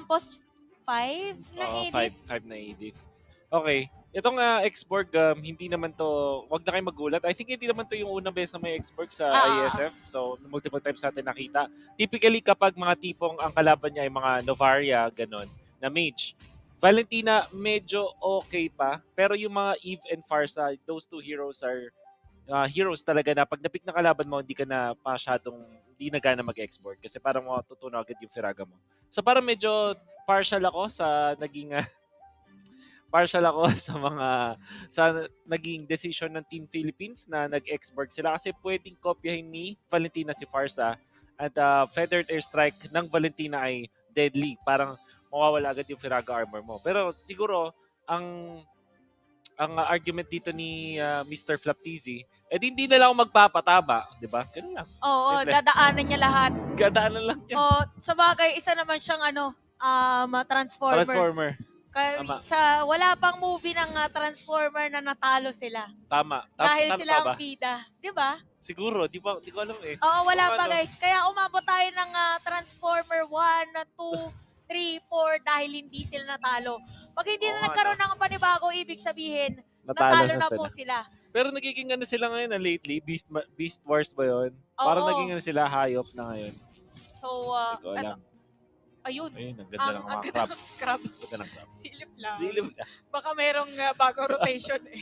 Post 5 na Oo, edit. 5 na edits. Okay. Itong Xborg, hindi naman to, wag na kayo magulat. I think hindi naman to yung unang beses na may Xborg sa Ah. ISF. So, multiple times natin nakita. Typically, kapag mga tipong ang kalaban niya ay mga Novaria, ganon, na mage. Valentina, medyo okay pa. Pero yung mga Eve and Farsa, those two heroes are heroes talaga na pag napik na kalaban mo, hindi ka na masyadong, hindi na gana mag-export kasi parang matutunan agad yung Firaga mo. So parang medyo partial ako sa naging partial ako sa naging decision ng Team Philippines na nag-export sila kasi pwedeng kopyahin ni Valentina si Farsa at Feathered Airstrike ng Valentina ay deadly. Parang mawawala agad yung Firaga armor mo. Pero siguro ang argument dito ni Mr. Flaptizi, hindi na lang ako magpapataba, 'di ba? Ganun lang. Oo, Simple. dadaanan niya lahat. Gadaanan lang 'yan. Oh, sa bagay, isa naman siyang transformer. Transformer. Kaya Tama. wala pang movie ng Transformer na natalo sila. Tama. Dahil Tama pa sila ang ba? bida, 'di ba? Siguro, di ko alam eh. Oo, Kung wala pa ano, guys. Kaya umabot tayo ng Transformer 1, 2, 3, 4 dahil hindi sila natalo. Pag hindi oo na nga no. nagkaroon ng panibago, ibig sabihin, Natalo natalo na na po sila. sila. Pero nagiging ano sila ngayon lately, Beast Wars ba 'yon? Parang Oo. naging ano sila hayop na ngayon. So, Hindi ko eto, alam. ayun. Ayun, ang ganda ng mga Ganda crab. ng crab. Ganda ng crab. Silip lang. Dilim na. Baka merong bagong rotation eh.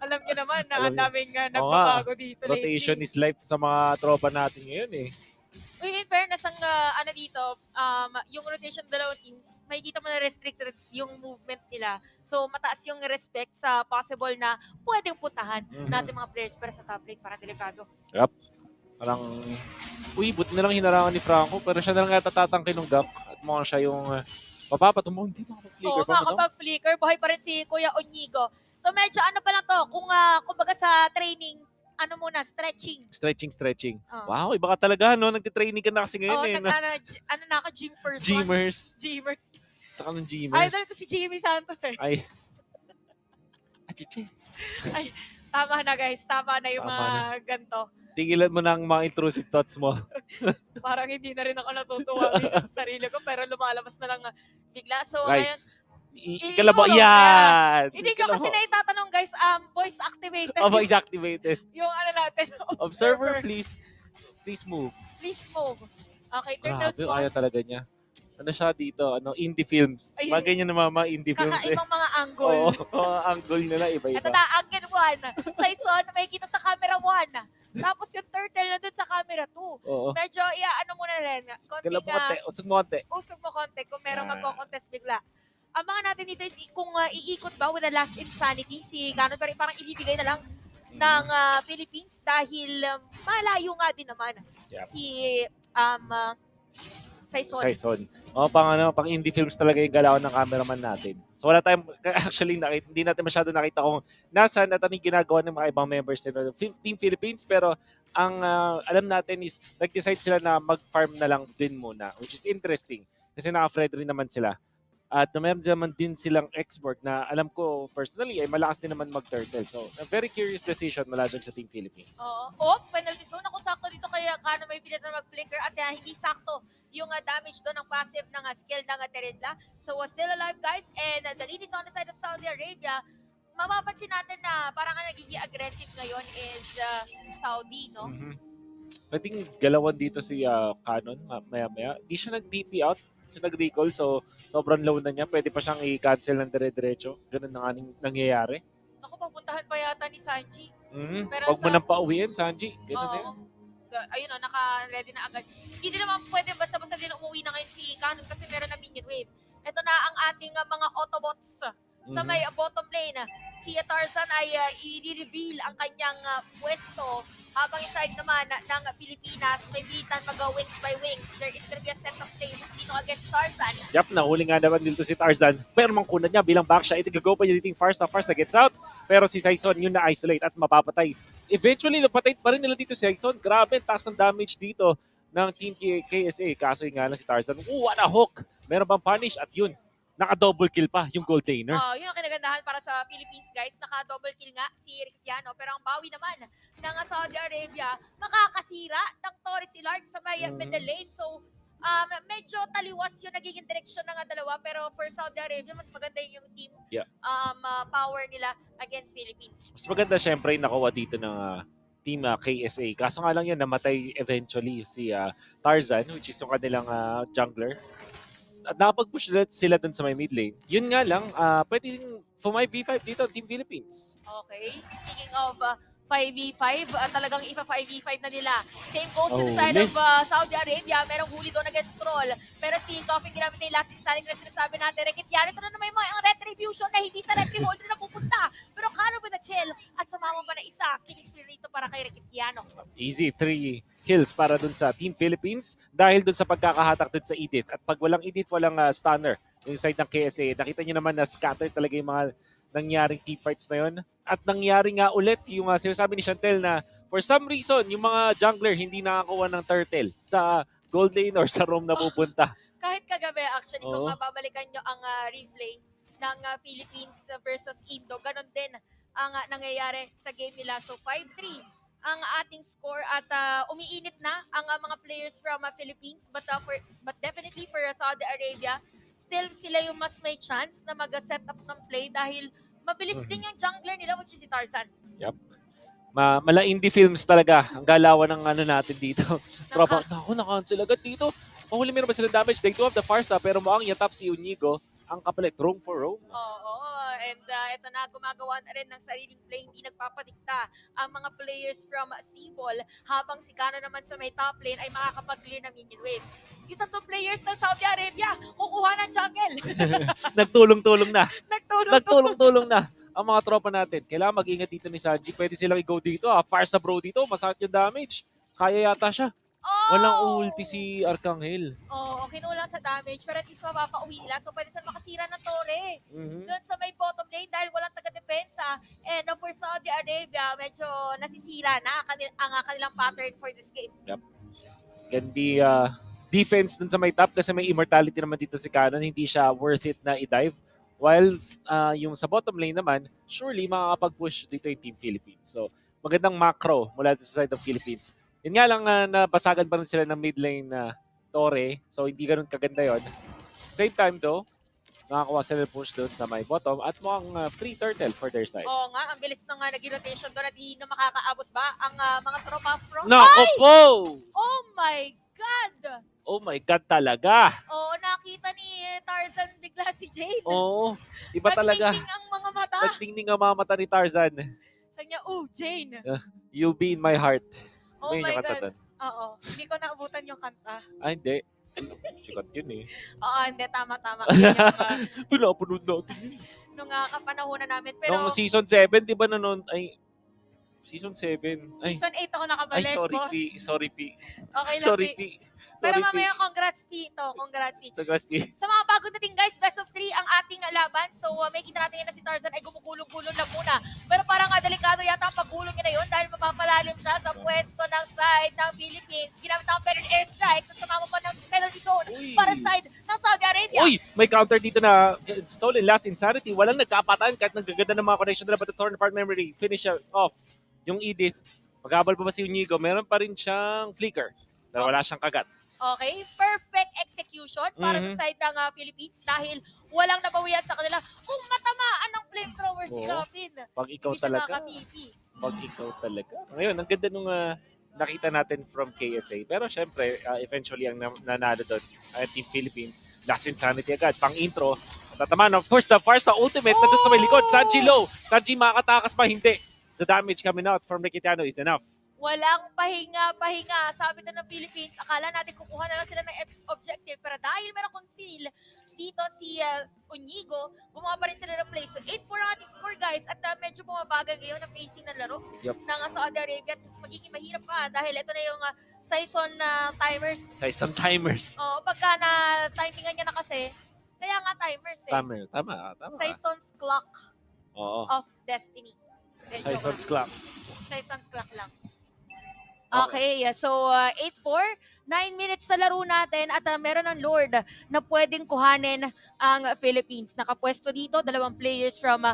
Alam niyo naman na Alam ang niyo. daming Oo nga. nagbabago dito Rotation lately. is life sa mga tropa natin ngayon eh. Uy, in fairness, ang dito, yung rotation ng dalawang teams, makikita mo na restricted yung movement nila. So, mataas yung respect sa possible na pwedeng puntahan natin mga players para sa top lane para delikado. Yup. Parang, buti na lang hinarangan ni Franco, pero siya na lang yata tatangkin ng gap. At mukhang siya yung mapapatumong, hindi makapag-flicker Oo, pa mo daw. makakapag-flicker, buhay pa rin si Kuya Onigo. So, medyo ano pa lang to, kung kumbaga sa training, stretching. Stretching. Wow, iba ka talaga, no? Nagtitraining ka na kasi ngayon eh. Gym first Gymmers. one. Gymmers. Saka ng Gymmers. Idol ko si Jimmy Santos eh. Ay. Achiche. Ay, tama na guys. Tama na yung mga ganito. Tigilan mo na ang mga intrusive thoughts mo. Parang hindi na rin ako natutuwa minsan sa sarili ko, pero lumalabas na lang bigla. So, ngayon, Guys, ikalabaw. Yan! hindi ko kasi naitatanong guys, voice activated. Voice activated. Yung natin, Observer, please move. Please move. Okay, turtle Grabe, spawn. ayaw talaga niya. Ano siya dito? Indie films. Ay, Mga ganyan na mga indie films eh. Kakaibang mga angle. Oo, angle nila iba-iba. Ito na, angle 1. Saison, makikita sa camera 1. Tapos yung turtle na dun sa camera 2. Oo. Medyo, muna rin. Kalab mo konti, usog mo konti. Usog mo konti kung merong magko-contest bigla. Ang mga natin dito is kung iikot ba with the last insanity, si Ganon, pero parang ibibigay na lang ng Philippines dahil malayo nga din naman si Saison. Pang indie films talaga yung galaw ng cameraman natin. So wala tayong, actually hindi natin masyado nakita kung nasaan at anong ginagawa ng mga ibang members ng Team Philippines, pero ang alam natin is nag-decide sila na mag-farm na lang din muna, which is interesting kasi naka-Fred rin naman sila. At meron naman din silang export na alam ko personally ay malakas din naman mag-turtle. So, a very curious decision mula dun sa Team Philippines. Oo. Penalty zone. Ako sakto dito kaya Kano may pilit na mag-flicker at hindi sakto yung damage doon ng passive ng skill ng Teresla. So, still alive guys and the lead is on the side of Saudi Arabia. Mapapansin natin na parang nagiging aggressive ngayon is Saudi, no? Mm-hmm. Pwedeng galawan dito si Canon maya-maya. Di siya nag-DP out. Siya nag-recall, so sobrang low na niya. Pwede pa siyang i-cancel ng dire-diretso. Ganun na nga nangyayari. Ako, papuntahan pa yata ni Sanji. Pero huwag mo nang pauwiin, Sanji. Ganun na yan. Ayun naka-ready na agad. Hindi din naman pwede basta-basta din umuwi na ngayon si Canon kasi meron na minion wave. Ito na ang ating mga Autobots sa may bottom lane. Si Tarzan ay i-reveal ang kanyang pwesto habang side naman ng Pilipinas may bilitan mag-wings by wings. There is gonna be a set of play dito against Tarzan. Yup, nahuli nga naman dito si Tarzan. Pero mangkunan niya bilang back siya. Itigago pa niya dito yung Farsa gets out. Pero si Saison yun na-isolate at mapapatay. Eventually, napatay pa rin nila dito si Saison. Grabe, taas ng damage dito ng Team KSA. Kaso yung nga lang si Tarzan. What a hook! Meron bang punish? At yun, naka-double kill pa yung gold laner. Yun ang kinagandahan para sa Philippines guys. Naka-double kill nga si Ricciano. Pero ang bawi naman ng Saudi Arabia, makakasira ng Torres Ilard sa may middle lane. So, medyo taliwas yung nagiging direksyon ng dalawa, pero for Saudi Arabia, mas maganda yung team Yeah. power nila against Philippines. Mas maganda syempre yung nakuha dito ng team KSA. Kaso nga lang yan, namatay eventually si Tarzan, which is yung kanilang jungler. At nakapag-push sila dun sa may mid lane. Yun nga lang, pwedeng for my V5 dito, Team Philippines. Okay. Speaking of 5v5, talagang ipa 5v5 na nila. Same goes to the Oh, side huli. of Saudi Arabia. Merong huli doon against Troll. Pero si Coffee ginamit na yung last insaning na sinasabi natin. Rekit ito na naman yung mga retribution na hindi sa retri holder na pupunta. Pero Kano with a kill at sumama pa na isa. Killing spree rito para kay Rekitiano. Easy, 3 kills para dun sa Team Philippines dahil dun sa pagkakahatak dun sa Edith. At pag walang Edith, walang stunner yung side ng KSA. Nakita nyo naman na scatter talaga yung mga nangyaring team fights na yun. At nangyari nga ulit yung sinasabi ni Chantel na for some reason, yung mga jungler hindi nakakuha ng turtle sa gold lane or sa roam na pupunta. Kahit kagabi, actually, kung Oo. babalikan nyo ang replay ng Philippines versus Indo, ganun din ang nangyayari sa game nila. So 5-3 ang ating score at umiinit na ang mga players from Philippines but definitely for Saudi Arabia, still sila yung mas may chance na mag-set up ng play dahil mabilis din yung jungler nila which is si Tarzan. Mala indie films talaga ang galawan ng natin dito. Tropa, ako na-cancel agad dito. Mahuli meron ba sila damage? They do have the Farsa pero mukhang yatap si Unigo ang kapalit. Roam for roam. Oo, and ito na, gumagawa na rin ng sariling play, hindi nagpapadikta ang mga players from Seaball habang si Kano naman sa may top lane ay makakapag-clear ng minion wave. Yung tatlong players ng Saudi Arabia, kukuha ng jungle. Nagtulong-tulong na. Nagtulong. Nagtulong-tulong na ang mga tropa natin. Kailangan mag-ingat dito ni Sanji. Pwede silang i-go dito. Farsa bro dito. Masakit yung damage. Kaya yata siya. Oh! Walang ulti si Arcangel. Oo, kinulang sa damage, pero at least mapapauwi nila. So pwede sila makasira ng torre. Mhm. Doon sa may bottom lane dahil walang taga-depensa. And for Saudi Arabia, medyo nasisira na ang kanilang pattern for this game. Can be defense dun sa may top kasi may immortality naman dito si Canon. Hindi siya worth it na i-dive. While yung sa bottom lane naman, surely makakapag-push dito yung Team Philippines. So magandang macro mula sa side of Philippines. Yun nga lang nabasagan pa rin sila ng mid lane na Torre. So hindi ganun kaganda yon. Same time though, nakakuha sila push doon sa my bottom at mukhang free turtle for their side. Oo nga, ang bilis ng naging rotation doon at hindi na makakaabot ba ang mga tropa from... Nako po! Oh my God! Oh my God talaga! Oo, nakita ni Tarzan bigla si Jade. Oo, iba talaga. Nagtingting ang mga mata. Nagtingning ang mga mata ni Tarzan. Sabi niya, oh, Jane. You'll be in my heart. Oh May my nakanta God. doon. Oo, hindi ko naabutan yung kanta. Hindi. Sikat yun eh. Oo, hindi, tama-tama. Yun yung, Pinapanood natin yun. nung kapanahonan namin. Pero Nung season 7, di ba nanon? Ay, season 7. Ay, season 8 ako nakabalik, sorry boss. P. Sorry P. Okay lang, Sorry P. P. Pero Sorry P. mamaya, congrats, P. Congrats, P. Congrats P. Sa mga bago nating guys, best of 3 ang ating laban. So may kita natin na si Tarzan ay gumugulong-gulong lang muna. Pero parang delikado yata ang paggulong niya na yun dahil mapapalalim siya sa pwesto ng side ng Philippines. Ginamit ang penalty airstrike kung sumama pa ng penalty zone Uy. para side ng Saudi Arabia. Uy, may counter dito na stolen last insanity. Walang nagkapatan kahit nagaganda ng mga connection nila but the torn apart memory. Finish off yung Edith. Maghabal pa ba si Unigo? Meron pa rin siyang flicker. Pero wala siyang kagat. Okay, perfect execution para sa side ng Philippines dahil walang nabawian sa kanila. Kung matamaan ng flamethrower si Oo. Robin, Pag ikaw hindi siya talaga. makaka-TP. Pag ikaw talaga. Ngayon, ang ganda nung nakita natin from KSA. Pero syempre, eventually ang nanalo doon ay Team Philippines. Last Insanity agad. Pang intro. Tatamaan. Of course, the Farsa ultimate na doon sa may likod. Sanji low. Sanji makakatakas pa. Hindi. The damage coming out from Rekitiano is enough. Walang pahinga. Sabi na ng Philippines, akala natin kukuha na lang sila ng objective. Pero dahil meron conceal dito si Unigo, gumawa pa rin sila ng play. So 8-4 ang ating score guys at medyo bumabagal ngayon ang pacing ng laro ng Saudi Arabia. At mas magiging mahirap pa dahil ito na yung Saison timers. Saison timers. Pagka na timingan niya na kasi, kaya nga timers eh. Tama. Saison's clock Oo. of destiny. Saison's clock. Saison's clock lang. Okay, so 8-4, 9 minutes sa laro natin at meron ng Lord na pwedeng kuhanin ang Philippines. Nakapwesto dito, 2 players from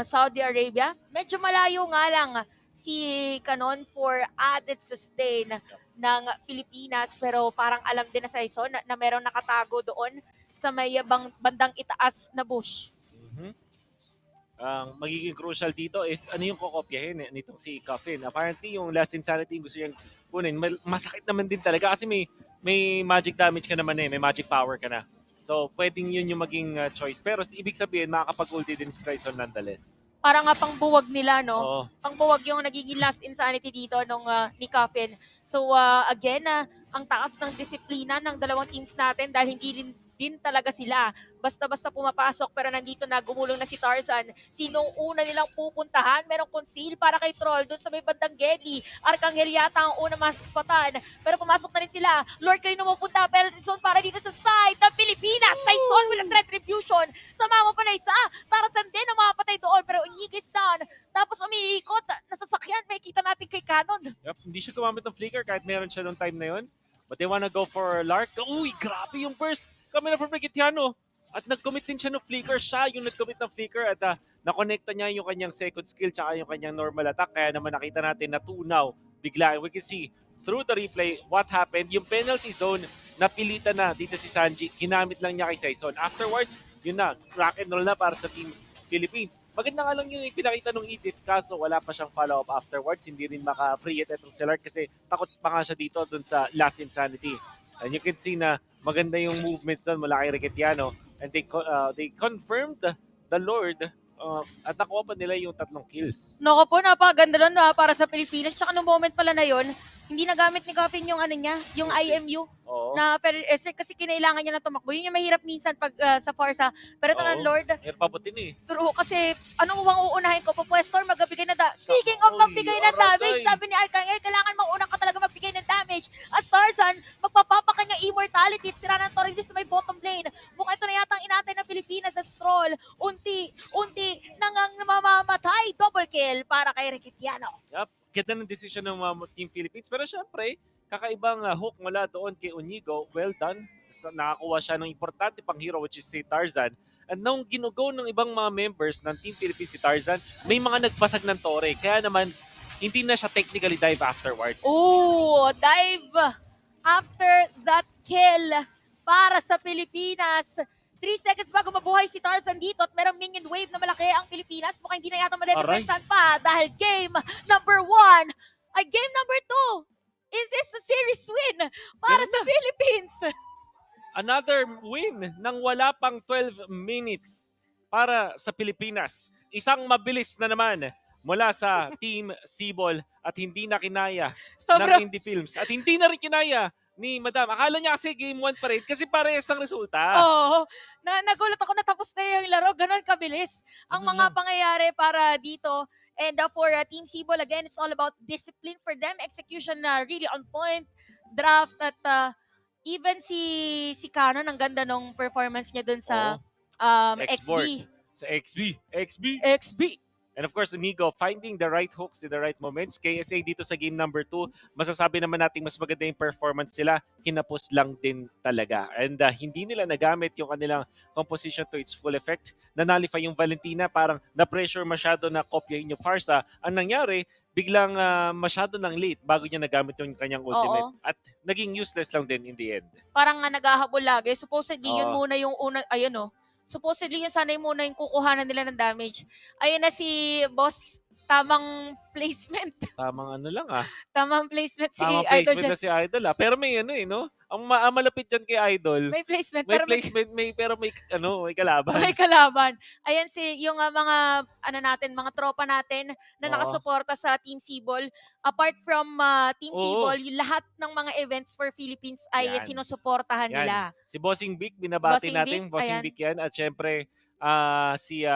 Saudi Arabia. Medyo malayo nga lang si Canon for added sustain ng Pilipinas, pero parang alam din na Saison na merong nakatago doon sa may bandang itaas na bush. Mhm. Ang magiging crucial dito is ano yung kokopyahin nitong si Coffin. Apparently, yung Last Insanity yung gusto niyang kunin. Masakit naman din talaga kasi may magic damage ka naman may magic power ka na. So, pwedeng yun yung maging choice. Pero ibig sabihin, makakapag-ulti din si Saison nonetheless. Para nga pangbuwag nila, no? Oo. Pangbuwag yung nagiging Last Insanity dito nung ni Coffin. So, again, ang taas ng disiplina ng dalawang teams natin dahil hindi din talaga sila basta-basta pumapasok, pero nandito na, gumulong na si Tarzan. Sinong una nilang pupuntahan? Merong conceal para kay Troll doon sa may bandang Gedli. Arcangel yata ang una masispatan, pero pumasok na rin sila. Lord kayo pupunta, pero zone para dito sa side ng Pilipinas. Saison with a retribution. Sama mo pa na isa. Tarzan din ang makapatay doon, pero Onyigis down. Tapos umiikot, nasasakyan, may kita natin kay Canon. Yep, hindi siya gumamit ng flicker kahit meron siya nung time na yun. But they wanna go for Lark. Uy, grabe yung burst. Kami na for Brigitiano. At nag-commit din siya ng flicker. Siya yung nag-commit ng flicker at nakonekta niya yung kanyang second skill tsaka yung kanyang normal attack. Kaya naman nakita natin na tunaw bigla. We can see through the replay what happened. Yung penalty zone, napilitan na dito si Sanji. Ginamit lang niya kay Saison. Afterwards, yun na, rock and roll na para sa Team Philippines. Maganda nga lang yung pinakita ng Edith, kaso wala pa siyang follow-up afterwards. Hindi rin maka-free it itong si Lark kasi takot pa nga siya dito dun sa Last Insanity. And you can see na maganda yung movements doon mula kay Riquetiano. And they confirmed the Lord at nakuha pa nila yung 3 kills. Nako po, napakaganda doon para sa Pilipinas. Tsaka nung moment pala na yon, hindi nagamit ni Coffin yung ano niya, yung IMU. Oo. Na kasi kinailangan niya na tumakbo. Yun yung mahirap minsan pag sa Farsa. Pero ito ng Lord, pabutin true, kasi anong bang uunahin ko? Pupwestor, magbigay na Speaking of magbigay ng damage, sabi ni Arcangel, kailangan mauna ka talaga magbigay ng damage. At Tarzan, magpapapa kanyang immortality at sira ng Torres sa may bottom lane. Mukhang ito na yata ang inatay ng Pilipinas sa Stroll. Unti nang mamamatay. Double kill para kay Riquetiano. Yup, ganda ng decision ng Team Philippines. Pero syempre, kakaibang hook mula doon kay Onigo. Well done. Nakakuha siya ng importante pang hero which is si Tarzan. At nung ginugo ng ibang mga members ng Team Philippines si Tarzan, may mga nagpasag ng tore. Kaya naman, hindi na siya technically dive afterwards. Ooh, dive after that kill para sa Pilipinas. 3 seconds bago mabuhay si Tarzan dito at merong minion wave na malaki ang Pilipinas. Mukhang hindi na yata madedepensan pa dahil game number 1 ay game number 2. Is this a series win para sa Philippines? Another win ng wala pang 12 minutes para sa Pilipinas. Isang mabilis na naman mula sa Team Sibol at hindi na kinaya ng Indie Films. At hindi na rin kinaya ni Madam. Akala niya kasi game 1 pa rin kasi parehas ng resulta. Oo. Nagulat ako na tapos na yung laro. Ganon kabilis ang mga pangyayari para dito. And for Team Sibol, again, it's all about discipline for them. Execution na really on point. Draft at even si Canon, ang ganda nung performance niya dun sa XB. Sa XB. And of course, Onigo finding the right hooks in the right moments. KSA dito sa game number 2, masasabi naman natin mas maganda yung performance sila. Kinapos lang din talaga. And hindi nila nagamit yung kanilang composition to its full effect. Nanalify yung Valentina, parang na-pressure masyado na kopyahin yung Farsa. Ang nangyari, biglang masyado ng late bago niya nagamit yung kanyang ultimate. Oo. At naging useless lang din in the end. Parang nga naghahabol lagi. Supposedly, yun muna yung una, ayun supposedly yun sana yung muna yung kukuhanan nila ng damage. Ayun na si Boss, tamang placement. Tamang ano lang Tamang placement si Tamang Idol placement dyan. na si Idol Pero may ano no? Ang malapit dyan kay Idol. May placement. May placement, pero may kalaban. May kalaban. Ayan yung mga mga tropa natin na nakasuporta sa Team Sibol. Apart from Team Sibol, yung lahat ng mga events for Philippines ay sinusuportahan nila. Si Bossing Vic, binabati Bossing natin. Vic, Bossing ayan. Vic yan. At syempre, si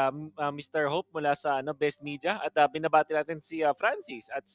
Mr. Hope mula sa Best Media. At binabati natin si Francis at